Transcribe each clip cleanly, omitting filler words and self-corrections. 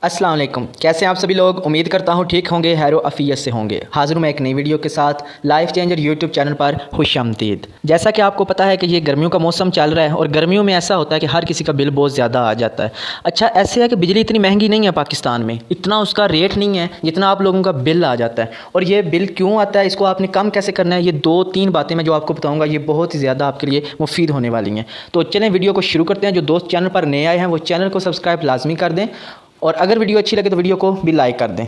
अस्सलाम वालेकुम। कैसे हैं आप सभी लोग? उम्मीद करता हूँ ठीक होंगे, हैरो अफ़ियत से होंगे। हाज़िर हूँ मैं एक नई वीडियो के साथ लाइफ चेंजर यूट्यूब चैनल पर। खुशामदीद। जैसा कि आपको पता है कि ये गर्मियों का मौसम चल रहा है और गर्मियों में ऐसा होता है कि हर किसी का बिल बहुत ज़्यादा आ जाता है। अच्छा, ऐसे है कि बिजली इतनी महंगी नहीं है पाकिस्तान में, इतना उसका रेट नहीं है जितना आप लोगों का बिल आ जाता है। और ये बिल क्यों आता है, इसको आपने कम कैसे करना है, ये 2-3 बातें मैं जो आपको बताऊँगा ये बहुत ही ज़्यादा आपके लिए मुफीद होने वाली हैं। तो चलें वीडियो को शुरू करते हैं। जो दोस्त चैनल पर नए आए हैं वो चैनल को सब्सक्राइब लाजमी कर दें और अगर वीडियो अच्छी लगे तो वीडियो को भी लाइक कर दें।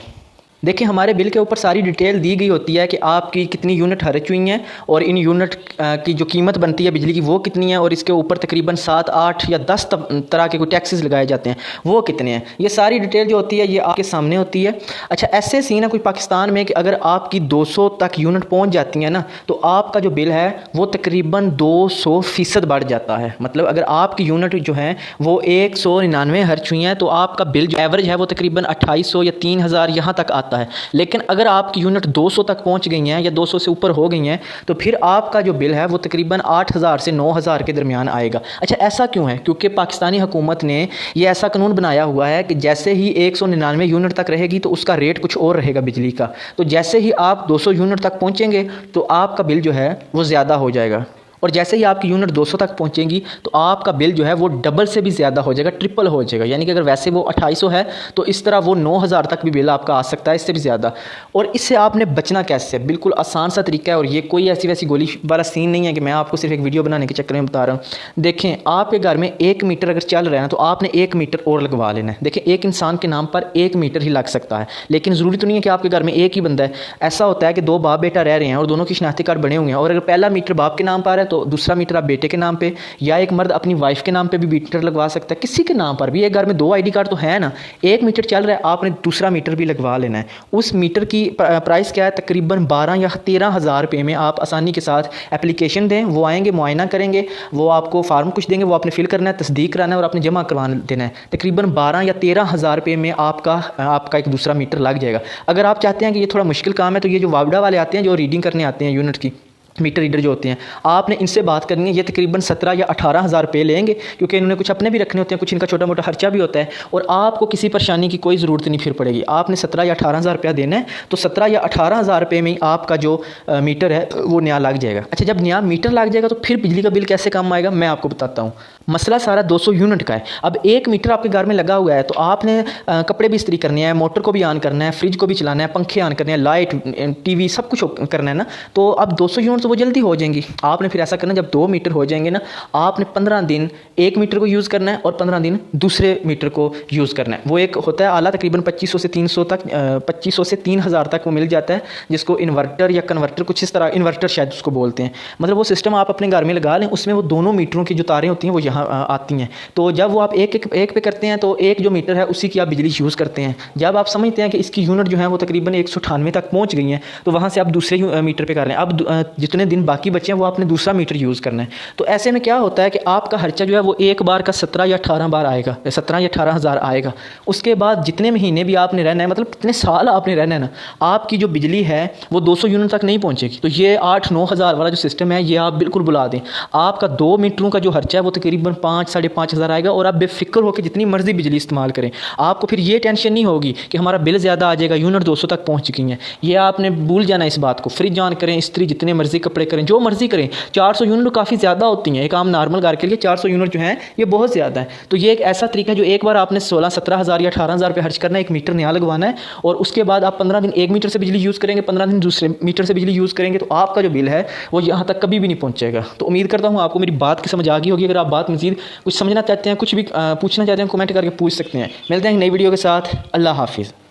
देखिए, हमारे बिल के ऊपर सारी डिटेल दी गई होती है कि आपकी कितनी यूनिट खर्च हुई हैं और इन यूनिट की जो कीमत बनती है बिजली की वो कितनी है, और इसके ऊपर तकरीबन 7, 8 या 10 तरह के कोई टैक्सेस लगाए जाते हैं, वो कितने हैं। ये सारी डिटेल जो होती है ये आपके सामने होती है। अच्छा, ऐसे सीन है कोई पाकिस्तान में कि अगर आपकी 200 तक यूनिट पहुँच जाती हैं ना, तो आपका जो बिल है वो तकरीबन 200% बढ़ जाता है। मतलब अगर आपकी यूनिट जो है वो 199 खर्च हुई हैं तो आपका बिल जो एवरेज है वो तकरीबन 2800 या 3000 यहाँ तक आता है। लेकिन अगर आपकी यूनिट 200 तक पहुंच गई हैं या 200 से ऊपर हो गई हैं तो फिर आपका जो बिल है वो तकरीबन 8000 से 9000 के दरमियान आएगा। अच्छा, ऐसा क्यों है? क्योंकि पाकिस्तानी हुकूमत ने ये ऐसा कानून बनाया हुआ है कि जैसे ही 199 यूनिट तक रहेगी तो उसका रेट कुछ और रहेगा बिजली का। तो जैसे ही आप 200 यूनिट तक पहुँचेंगे तो आपका बिल जो है वो ज़्यादा हो जाएगा, और जैसे ही आपकी यूनिट 200 तक पहुंचेंगी तो आपका बिल जो है वो डबल से भी ज़्यादा हो जाएगा, ट्रिपल हो जाएगा। यानी कि अगर वैसे वो 2800 है तो इस तरह वो 9000 तक भी बिल आपका आ सकता है, इससे भी ज़्यादा। और इससे आपने बचना कैसे? बिल्कुल आसान सा तरीका है, और ये कोई ऐसी वैसी गोली वाला सीन नहीं है कि मैं आपको सिर्फ एक वीडियो बनाने के चक्कर में बता रहा हूँ। देखें, आपके घर में 1 मीटर अगर चल रहा है ना तो आपने 1 मीटर और लगवा लेना है। देखें, एक इंसान के नाम पर 1 मीटर ही लग सकता है, लेकिन ज़रूरी तो नहीं है कि आपके घर में एक ही बंदा है। ऐसा होता है कि 2 बाप बेटा रह रहे हैं और दोनों की शनाख्ती कार्ड बने हुए हैं, और अगर पहला मीटर बाप के नाम पर है तो दूसरा मीटर आप बेटे के नाम पे, या एक मर्द अपनी वाइफ के नाम पे भी मीटर लगवा सकता है। किसी के नाम पर भी, एक घर में 2 आईडी कार्ड तो है ना, 1 मीटर चल रहा है, आपने दूसरा मीटर भी लगवा लेना है। उस मीटर की प्राइस क्या है? तकरीबन 12 या 13 हज़ार रुपये में आप आसानी के साथ एप्लीकेशन दें, वो आएंगे, मुआयना करेंगे, वो आपको फार्म कुछ देंगे, वो आपने फिल करना है, तस्दीक कराना है और आपने जमा करवा देना है। तकरीबन 12 या 13 हज़ार रुपये में आपका एक दूसरा मीटर लग जाएगा। अगर आप चाहते हैं कि ये थोड़ा मुश्किल काम है तो ये जो वावडा वाले आते हैं जो रीडिंग करने आते हैं यूनिट की, मीटर रीडर जो होते हैं, आपने इनसे बात करनी है। ये तकरीबन 17 या 18 हज़ार रुपये लेंगे, क्योंकि इन्होंने कुछ अपने भी रखने होते हैं, कुछ इनका छोटा मोटा खर्चा भी होता है, और आपको किसी परेशानी की कोई ज़रूरत नहीं फिर पड़ेगी। आपने 17 या 18 हज़ार रुपया देना है, तो 17 या 18 हज़ार रुपये में आपका जो मीटर है वो नया लग जाएगा। अच्छा, जब नया मीटर लग जाएगा तो फिर बिजली का बिल कैसे कम आएगा मैं आपको बताता हूँ। मसला सारा 200 यूनिट का है। अब 1 मीटर आपके घर में लगा हुआ है तो आपने कपड़े भी इस्त्री करने हैं, मोटर को भी ऑन करना है, फ्रिज को भी चलाना है, पंखे ऑन करने हैं, लाइट, टीवी सब कुछ करना है ना। तो अब 200 यूनिट तो वो जल्दी हो जाएंगी। आपने फिर ऐसा करना, जब 2 मीटर हो जाएंगे ना, आपने 15 दिन 1 मीटर को यूज़ करना है और 15 दिन दूसरे मीटर को यूज़ करना है। वो एक होता है आला, तकरीबन 2500 से 300 तक, 2500 से 3000 तक वो मिल जाता है, जिसको इन्वर्टर या कन्वर्टर कुछ इस तरह, इन्वर्टर शायद उसको बोलते हैं। मतलब वो सिस्टम आप अपने घर में लगा लें, उसमें वो दोनों मीटरों की जो तारें होती हैं वो यहाँ आती हैं। तो जब वो आप एक पे करते हैं तो एक जो मीटर है उसी की आप बिजली यूज़ करते हैं। जब आप समझते हैं कि इसकी यूनिट जो है वो तकरीबन 198 तक पहुँच गई हैं तो वहाँ से आप दूसरे मीटर पे कर रहे हैं। अब जितने दिन बाकी बचे हैं वो आपने दूसरा मीटर यूज़ करना है। तो ऐसे में क्या होता है कि आपका खर्चा जो है वो एक बार का 17 या 18 बार आएगा, 17 या 18 हज़ार आएगा। उसके बाद जितने महीने भी आपने रहना है, मतलब कितने साल आपने रहना है ना, आपकी जो बिजली है वो 200 यूनिट तक नहीं पहुँचेगी। तो ये 8-9 हज़ार वाला जो सिस्टम है ये आप बिल्कुल बुला दें। आपका 2 मीटरों का जो खर्चा है वो तकरीबन 5-5.5 हज़ार आएगा, और आप बेफिक्र होकर जितनी मर्जी बिजली इस्तेमाल करें। आपको फिर ये टेंशन नहीं होगी कि हमारा बिल ज़्यादा आ जाएगा, यूनिट 200 तक पहुँच चुकी हैं। ये आपने भूल जाना इस बात को। फ्रिज ऑन करें, इस्त्री जितने मर्जी कपड़े करें, जो मर्जी करें। 400 यूनिट काफ़ी ज़्यादा होती हैं, एक आम नॉर्मल घर के लिए 400 यूनिट जो है ये बहुत ज़्यादा है। तो ये एक ऐसा तरीका है जो एक बार आपने 16-17 हज़ार या 18 हज़ार रुपये खर्च करना है, 1 मीटर नया लगवाना है, और उसके बाद आप 15 दिन 1 मीटर से बिजली यूज़ करेंगे, 15 दिन दूसरे मीटर से बिजली यूज़ करेंगे, तो आपका जो बिल है वो यहाँ तक कभी भी नहीं पहुँचेगा। तो उम्मीद करता हूँ आपको मेरी बात की समझ आ गई होगी। अगर आप बात मज़ीद कुछ समझना चाहते हैं, कुछ भी पूछना चाहते हैं, कमेंट करके पूछ सकते हैं। मिलते हैं नई वीडियो के साथ। अल्लाह हाफिज़।